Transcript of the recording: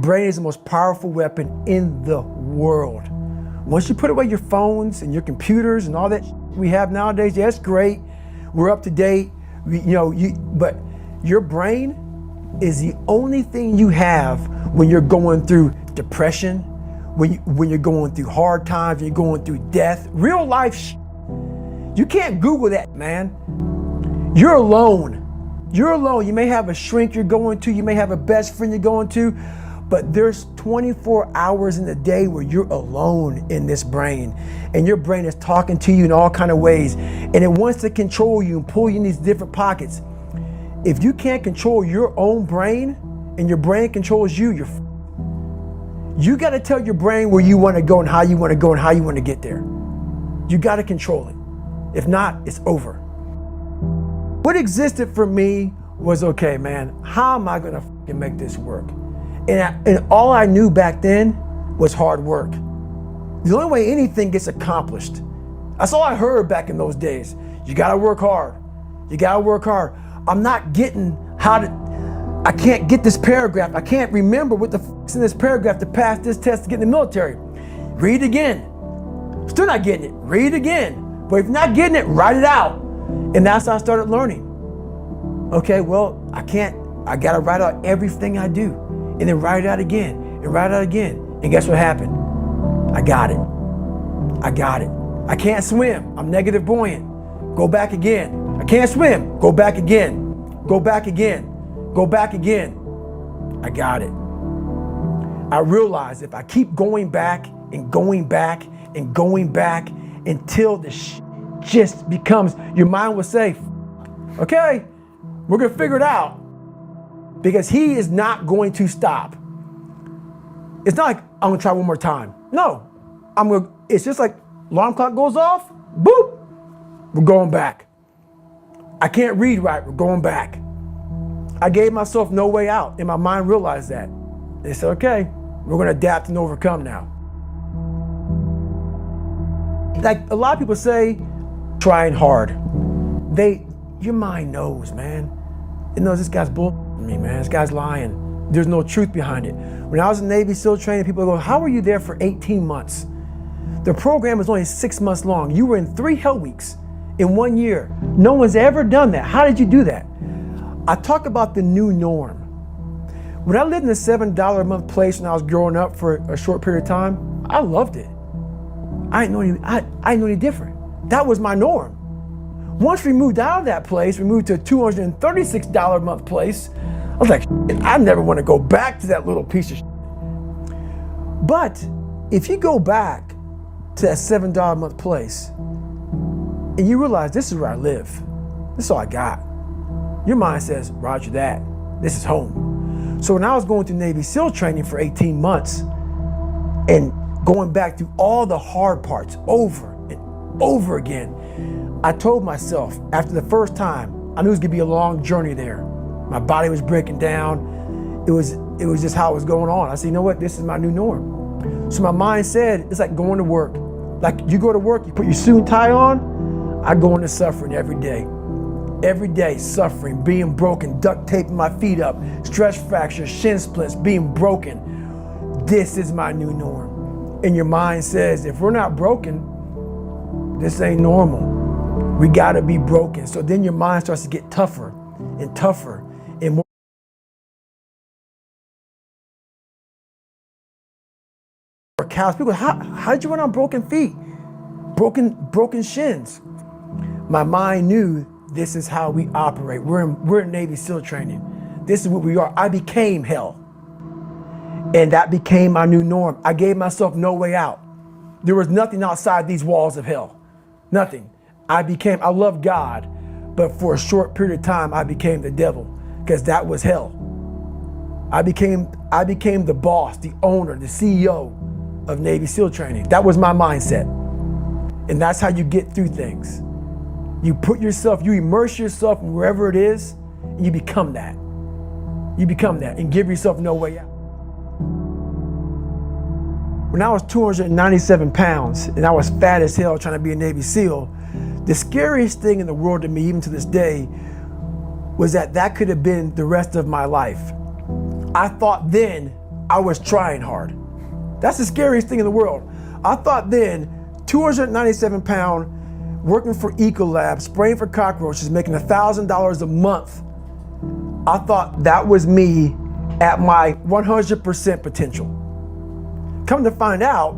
Brain is the most powerful weapon in the world. Once you put away your phones and your computers and all that we have nowadays, yeah, it's great. We're up to date. But your brain is the only thing you have when you're going through depression, when you're going through hard times, when you're going through death, real life. You can't Google that, man. You're alone. You're alone. You may have a shrink you're going to, you may have a best friend you're going to, but there's 24 hours in the day where you're alone in this brain, and your brain is talking to you in all kinds of ways, and it wants to control you and pull you in these different pockets. If you can't control your own brain and your brain controls you, you got to tell your brain where you want to go and how you want to go and how you want to get there. You got to control it. If not, it's over. What existed for me was, okay, man, how am I going to make this work? And all I knew back then was hard work. The only way anything gets accomplished. That's all I heard back in those days. You gotta work hard. You gotta work hard. I'm not getting I can't get this paragraph. I can't remember what the is in this paragraph to pass this test to get in the military. Read it again. Still not getting it. Read it again. But if you're not getting it, write it out. And that's how I started learning. Okay, well, I gotta write out everything I do. And then write it out again, and write it out again. And guess what happened? I got it. I got it. I can't swim. I'm negative buoyant. Go back again. I can't swim. Go back again. Go back again. Go back again. I got it. I realized if I keep going back and going back and going back until the just becomes, your mind will say, okay, we're gonna figure it out. Because he is not going to stop. It's not like I'm gonna try one more time. No, it's just like alarm clock goes off, boop, we're going back. I can't read right, we're going back. I gave myself no way out, and my mind realized that. They said, okay, we're gonna adapt and overcome now. Like a lot of people say, trying hard. Your mind knows, man. It knows this guy's bull. Me, man, this guy's lying. There's no truth behind it. When I was in Navy SEAL training, people go, how were you there for 18 months? The program was only 6 months long. You were in 3 hell weeks in 1 year. No one's ever done that. How did you do that? I talk about the new norm. When I lived in a $7 a month place when I was growing up for a short period of time, I loved it. I didn't know any different. That was my norm. Once we moved out of that place, we moved to a $236 a month place. I was like, I never want to go back to that little piece of shit. But if you go back to that $7 a month place and you realize this is where I live, this is all I got, your mind says, roger that, this is home. So when I was going through Navy SEAL training for 18 months and going back through all the hard parts over and over again, I told myself after the first time, I knew it was gonna be a long journey there. My body was breaking down. It was just how it was going on. I said, you know what, this is my new norm. So my mind said, it's like going to work. Like you go to work, you put your suit and tie on, I go into suffering every day. Every day, suffering, being broken, duct taping my feet up, stress fractures, shin splints, being broken. This is my new norm. And your mind says, if we're not broken, this ain't normal. We gotta be broken. So then your mind starts to get tougher and tougher and more. Cows. People, how did you run on broken feet? Broken shins. My mind knew this is how we operate. We're in Navy SEAL training. This is what we are. I became hell. And that became my new norm. I gave myself no way out. There was nothing outside these walls of hell. Nothing. I loved God, but for a short period of time, I became the devil because that was hell. I became the boss, the owner, the CEO of Navy SEAL training. That was my mindset. And that's how you get through things. You immerse yourself in wherever it is, and you become that. You become that and give yourself no way out. When I was 297 pounds and I was fat as hell trying to be a Navy SEAL, the scariest thing in the world to me, even to this day, was that could have been the rest of my life. I thought then I was trying hard. That's the scariest thing in the world. I thought then, 297 pound, working for Ecolab, spraying for cockroaches, making $1,000 a month. I thought that was me at my 100% potential. Come to find out,